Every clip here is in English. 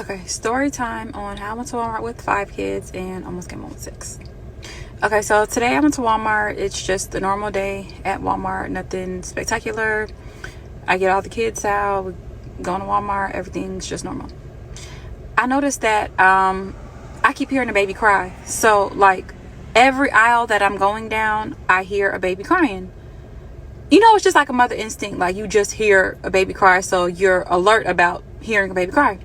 Okay, story time on how I went to Walmart with 5 kids and almost came home with 6. Okay, so today I went to Walmart. It's just a normal day at Walmart, nothing spectacular. I get all the kids out, we go to Walmart, everything's just normal. I noticed that I keep hearing a baby cry. So like every aisle that I'm going down, I hear a baby crying. You know, it's just like a mother instinct, like you just hear a baby cry, so you're alert about hearing a baby cry.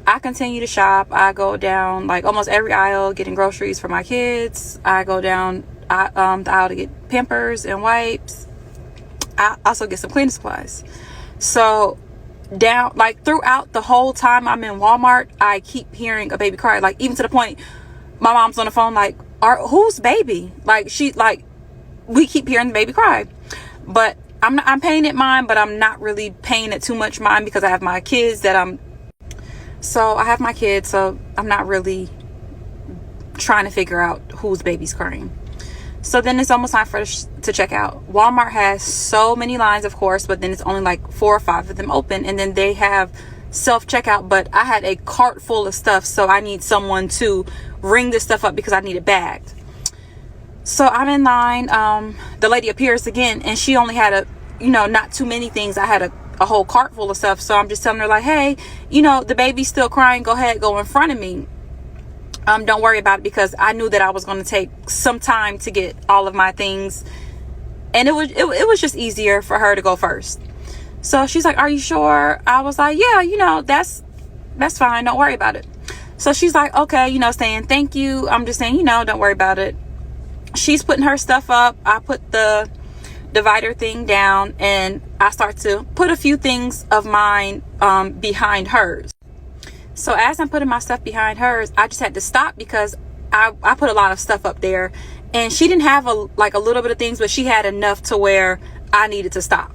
I continue to shop. I go down like almost every aisle getting groceries for my kids. I go down the aisle to get Pampers and wipes. I also get some cleaning supplies. So down like throughout the whole time I'm in Walmart, I keep hearing a baby cry. Like even to the point my mom's on the phone like, whose baby? Like we keep hearing the baby cry. But I'm paying it mind, but I'm not really paying it too much mind because I have my kids so I'm not really trying to figure out whose baby's crying. So then it's almost time for us to check out. Walmart has so many lines, of course, but then it's only like 4 or 5 of them open, and then they have self-checkout, but I had a cart full of stuff, so I need someone to ring this stuff up because I need it bagged. So I'm in line. The lady appears again, and she only had not too many things. I had a whole cart full of stuff. So I'm just telling her like, hey, the baby's still crying. Go ahead, go in front of me. Don't worry about it, because I knew that I was going to take some time to get all of my things. And it was just easier for her to go first. So she's like, are you sure? I was like, yeah, that's fine. Don't worry about it. So she's like, okay, saying thank you. I'm just saying, don't worry about it. She's putting her stuff up. I put the divider thing down, and I start to put a few things of mine behind hers. So as I'm putting my stuff behind hers, I just had to stop because I put a lot of stuff up there, and she didn't have a little bit of things, but she had enough to where I needed to stop.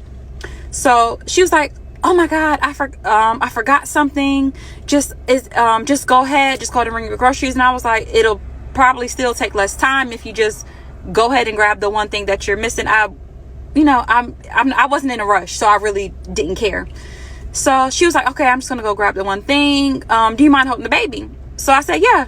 So she was like, oh my God, I forgot something. Just go ahead and bring your groceries. And I was like, it'll probably still take less time if you just go ahead and grab the one thing that you're missing. I wasn't in a rush, so I really didn't care. So she was like, okay, I'm just gonna go grab the one thing. Do you mind holding the baby? So I said, yeah.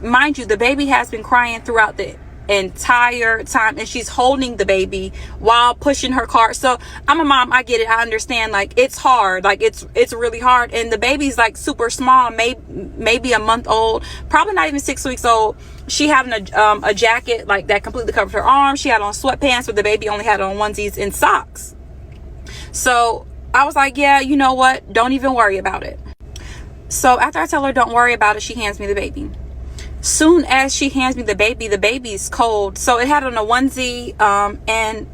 Mind you, the baby has been crying throughout the entire time, and she's holding the baby while pushing her cart. So I'm a mom, I get it, I understand, like it's hard, like it's really hard, and the baby's like super small, maybe a month old, probably not even 6 weeks old. She had a jacket like that completely covered her arms. She had on sweatpants, but the baby only had on onesies and socks. So I was like, yeah, you know what, don't even worry about it. So after I tell her don't worry about it, she hands me the baby. Soon as she hands me the baby's cold. So it had on a onesie, and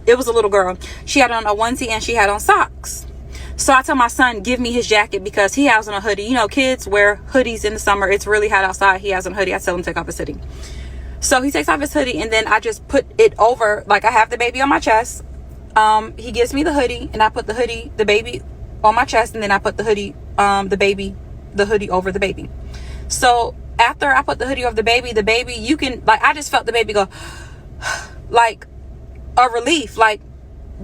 it was a little girl. She had on a onesie and she had on socks. So I tell my son, give me his jacket, because he has on a hoodie. Kids wear hoodies in the summer. It's really hot outside. He has on a hoodie. I tell him to take off his hoodie. So he takes off his hoodie, and then I just put it over, like I have the baby on my chest. He gives me the hoodie, and I put the baby on my chest, and then I put the hoodie over the baby. So after I put the hoodie over the baby, you can, like, I just felt the baby go like a relief. Like,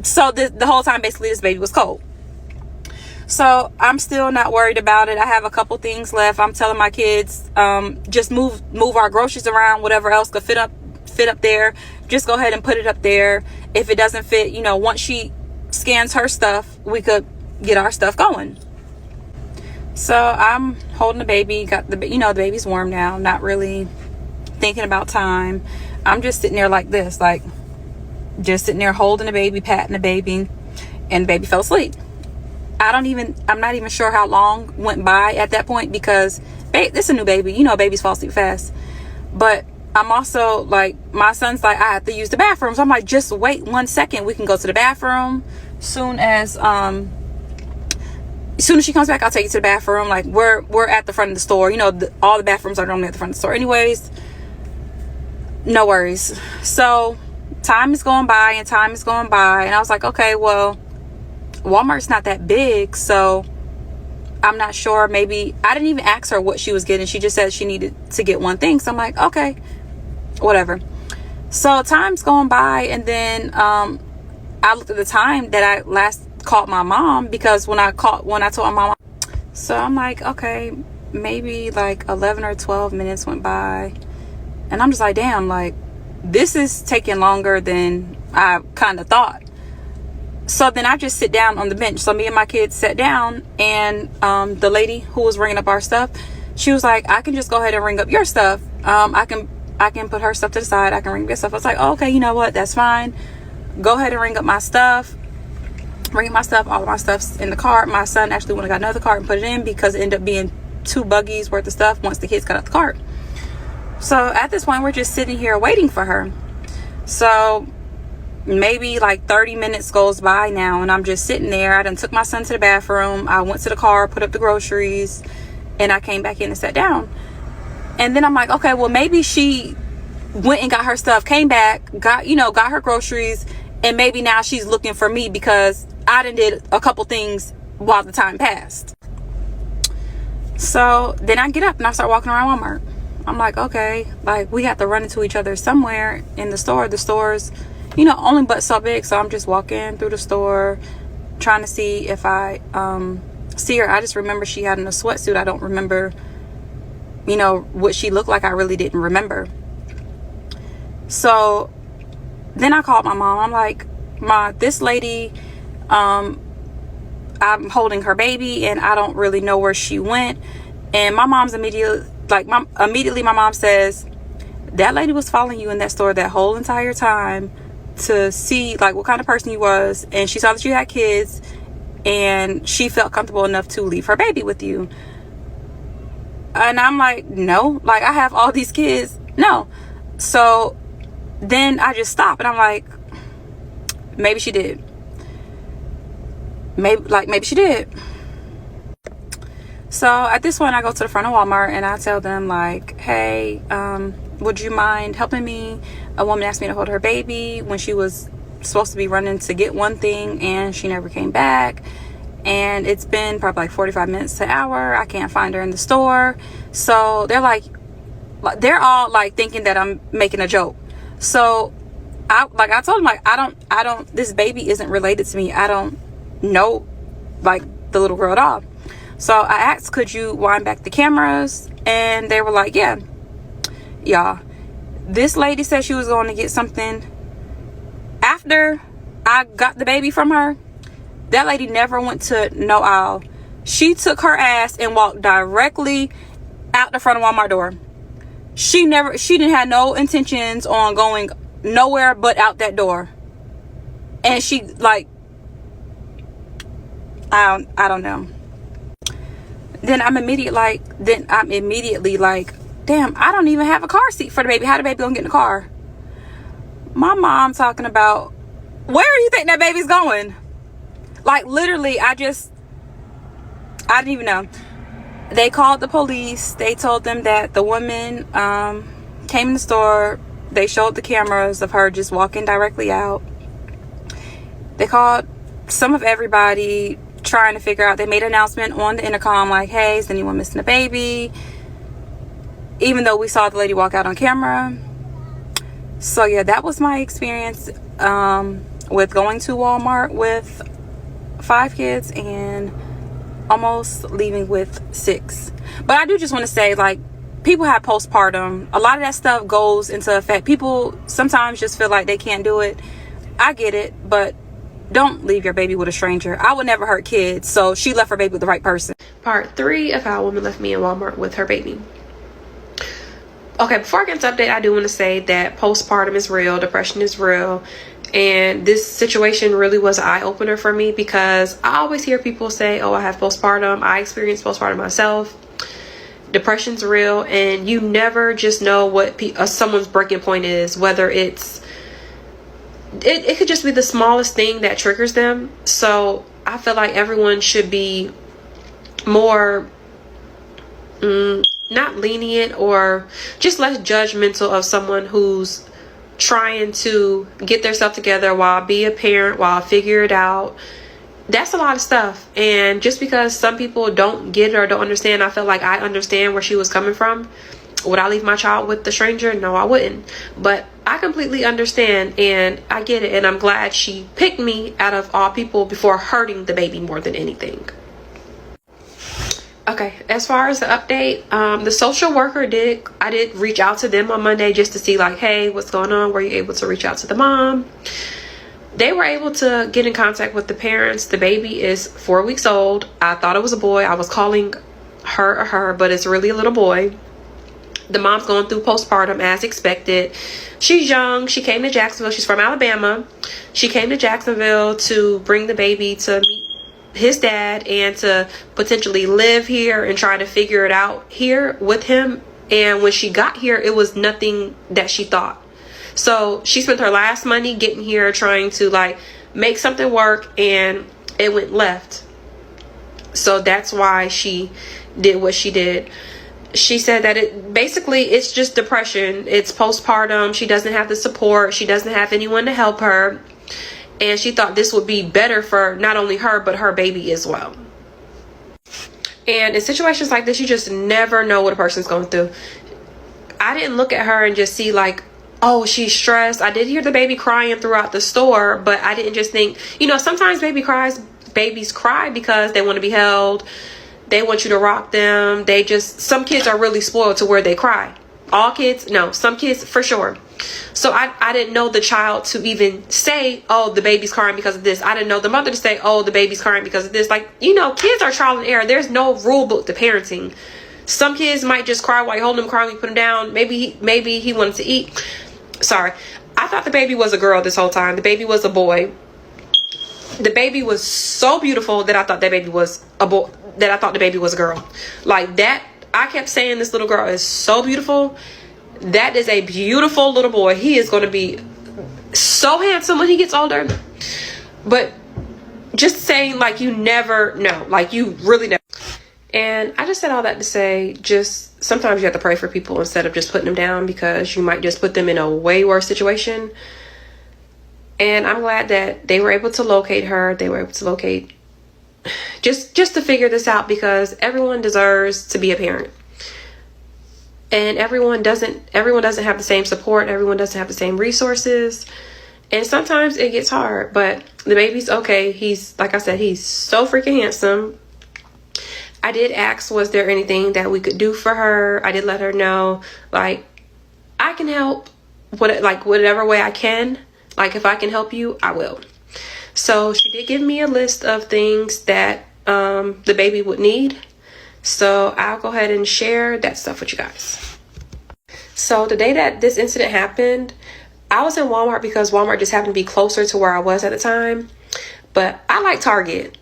so the whole time basically this baby was cold. So I'm still not worried about it. I have a couple things left. I'm telling my kids, just move our groceries around, whatever else could fit up there, just go ahead and put it up there. If it doesn't fit, once she scans her stuff, we could get our stuff going. So I'm holding the baby, got the baby's warm now, not really thinking about time. I'm just sitting there like this, like just sitting there holding the baby, patting the baby, and the baby fell asleep. I'm not even sure how long went by at that point, because this is a new baby, babies fall asleep fast. But I'm also like, my son's like, I have to use the bathroom. So I'm like, just wait 1 second, we can go to the bathroom. Soon as she comes back, I'll take you to the bathroom. Like we're at the front of the store. All the bathrooms are normally at the front of the store anyways. No worries. So time is going by, and I was like, okay, well, Walmart's not that big, so I'm not sure. Maybe I didn't even ask her what she was getting. She just said she needed to get one thing. So I'm like, okay, whatever. So time's going by, and then I looked at the time that I last called my mom, because when I told my mom So I'm like, okay, maybe like 11 or 12 minutes went by, and I'm just like, damn, like this is taking longer than I kind of thought. So then I just sit down on the bench. So me and my kids sat down, and the lady who was ringing up our stuff, she was like, I can just go ahead and ring up your stuff. I can put her stuff to the side. I can ring your stuff. I was like, oh, okay, you know what? That's fine. Go ahead and ring up my stuff. Ring up my stuff. All of my stuff's in the cart. My son actually went and got another cart and put it in because it ended up being 2 buggies worth of stuff once the kids got out the cart. So at this point, we're just sitting here waiting for her. So maybe like 30 minutes goes by now, and I'm just sitting there. I done took my son to the bathroom. I went to the car, put up the groceries, and I came back in and sat down. And then I'm like, okay, well, maybe she went and got her stuff, came back, got her groceries, and maybe now she's looking for me because I done did a couple things while the time passed. So then I get up and I start walking around Walmart. I'm like, okay, like we have to run into each other somewhere in the store. The store's, only but so big. So I'm just walking through the store trying to see if I see her. I just remember she had in a sweatsuit. I don't remember, what she looked like. I really didn't remember. So then I called my mom. I'm like, Ma, this lady, I'm holding her baby and I don't really know where she went. And my mom's immediately my mom says, that lady was following you in that store that whole entire time to see like what kind of person you was, and she saw that you had kids and she felt comfortable enough to leave her baby with you. And I'm like, no, like I have all these kids, no. So then I just stop and I'm like, maybe she did. Maybe she did. So at this point I go to the front of Walmart and I tell them like, hey, would you mind helping me? A woman asked me to hold her baby when she was supposed to be running to get one thing and she never came back. And it's been probably like 45 minutes to an hour. I can't find her in the store. So they're all like thinking that I'm making a joke. So I told them, like, I don't, this baby isn't related to me. I don't know like the little girl at all. So I asked, could you wind back the cameras? And they were like, yeah. Y'all, this lady said she was going to get something after I got the baby from her. That lady never went to no aisle. She took her ass and walked directly out the front of Walmart door. She didn't have no intentions on going nowhere but out that door. And she like, I don't know. Then I'm immediately like, damn, I don't even have a car seat for the baby. How the baby gonna get in the car? My mom talking about, where do you think that baby's going? Like literally, I didn't even know. They called the police. They told them that the woman came in the store. They showed the cameras of her just walking directly out. They called some of everybody trying to figure out. They made an announcement on the intercom like, hey, is anyone missing a baby? Even though we saw the lady walk out on camera. So yeah, that was my experience with going to Walmart with 5 kids and almost leaving with 6. But I do just want to say, like, people have postpartum. A lot of that stuff goes into effect. People sometimes just feel like they can't do it. I get it, but don't leave your baby with a stranger. I would never hurt kids, so she left her baby with the right person. Part 3 of how a woman left me in Walmart with her baby. Okay, before I get into update, I do want to say that postpartum is real, depression is real, and this situation really was an eye-opener for me because I always hear people say, oh, I have postpartum. I experienced postpartum myself. Depression's real, and you never just know what someone's breaking point is, whether it could just be the smallest thing that triggers them. So I feel like everyone should be more not lenient or just less judgmental of someone who's trying to get their stuff together while be a parent, while figure it out. That's a lot of stuff. And just because some people don't get it or don't understand, I feel like I understand where she was coming from. Would I leave my child with the stranger? No, I wouldn't. But I completely understand and I get it. And I'm glad she picked me out of all people before hurting the baby more than anything. Okay, as far as the update, the social worker I did reach out to them on Monday just to see like, hey, what's going on? Were you able to reach out to the mom? They were able to get in contact with the parents. The baby is 4 weeks old. I thought it was a boy. I was calling her, but it's really a little boy. The mom's going through postpartum as expected. She's young. She came to Jacksonville. She's from Alabama. She came to Jacksonville to bring the baby to meet his dad and to potentially live here and try to figure it out here with him. And when she got here, it was nothing that she thought. So she spent her last money getting here trying to like make something work, and it went left. So that's why she did what she did. She said that it's just depression. It's postpartum. She doesn't have the support. She doesn't have anyone to help her. And she thought this would be better for not only her, but her baby as well. And in situations like this, you just never know what a person's going through. I didn't look at her and just see like, oh, she's stressed. I did hear the baby crying throughout the store, but I didn't just think, sometimes babies cry because they want to be held. They want you to rock them. Some kids are really spoiled to where they cry. All kids? No, some kids for sure. So I didn't know the child to even say, oh, the baby's crying because of this. I didn't know the mother to say, oh, the baby's crying because of this. Like, kids are trial and error. There's no rule book to parenting. Some kids might just cry while you hold them, cry when you put them down. Maybe he wanted to eat. Sorry. I thought the baby was a girl this whole time. The baby was a boy. The baby was so beautiful that I thought that baby was a boy. That I thought the baby was a girl. Like that, I kept saying this little girl is so beautiful. That is a beautiful little boy. He is going to be so handsome when he gets older. But just saying, like, you never know. Like, you really never. And I just said all that to say, just sometimes you have to pray for people instead of just putting them down, because you might just put them in a way worse situation. And I'm glad that they were able to locate her. They were able to locate just to figure this out, because everyone deserves to be a parent. And everyone doesn't have the same support. Everyone doesn't have the same resources. And sometimes it gets hard, but the baby's okay. He's, like I said, he's so freaking handsome. I did ask, was there anything that we could do for her? I did let her know, like, I can help whatever way I can. Like, if I can help you, I will. So she did give me a list of things that the baby would need. So I'll go ahead and share that stuff with you guys. So the day that this incident happened, I was in Walmart because Walmart just happened to be closer to where I was at the time. But I like Target.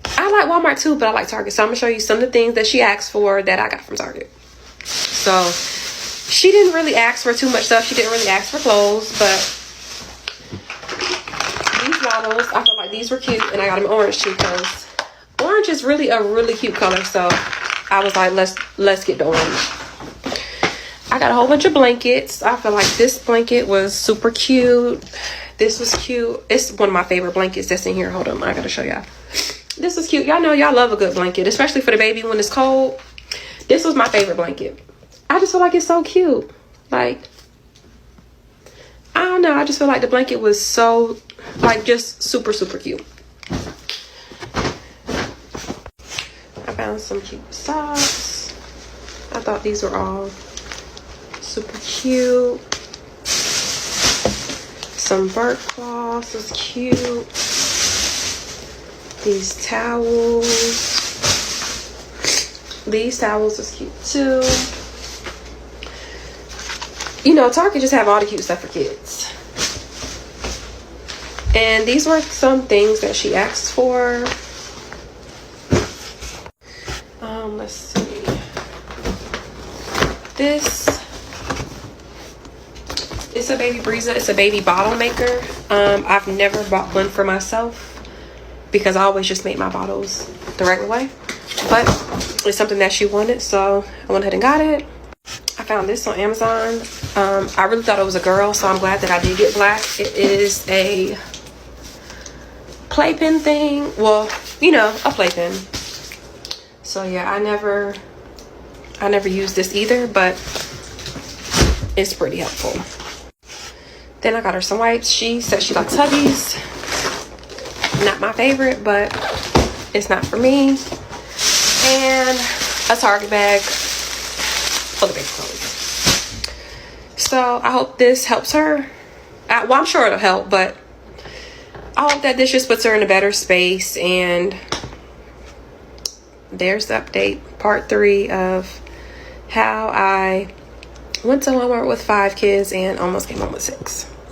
I like Walmart too, but I like Target. So I'm going to show you some of the things that she asked for that I got from Target. So she didn't really ask for too much stuff. She didn't really ask for clothes, but these bottles, I felt like these were cute, and I got them orange too, because orange is really a really cute color. So I was like, let's get the orange. I got a whole bunch of blankets. I feel like this blanket was super cute. This was cute. It's one of my favorite blankets that's in here. Hold on, I gotta show y'all. This is cute. Y'all know y'all love a good blanket, especially for the baby when it's cold. This was my favorite blanket. I just feel like it's so cute. Like, I don't know. I just feel like the blanket was so, like, just super, super cute. I found some cute socks. I thought these were all super cute. Some burp cloths was cute. These towels. These towels was cute too. Target just have all the cute stuff for kids. And these were some things that she asked for. Let's see. This is a baby Breeza. It's a baby bottle maker. I've never bought one for myself because I always just make my bottles the regular way. But it's something that she wanted, so I went ahead and got it. I found this on Amazon. I really thought it was a girl, so I'm glad that I did get black. It is a playpen thing. Well, a playpen. So yeah, I never used this either, but it's pretty helpful. Then I got her some wipes. She said she likes Huggies. Not my favorite, but it's not for me. and a Target bag full of baby clothes. So I hope this helps her. Well, I'm sure it'll help, but I hope that this just puts her in a better space. And there's the update, part 3 of how I went to Walmart with 5 kids and almost came home with 6.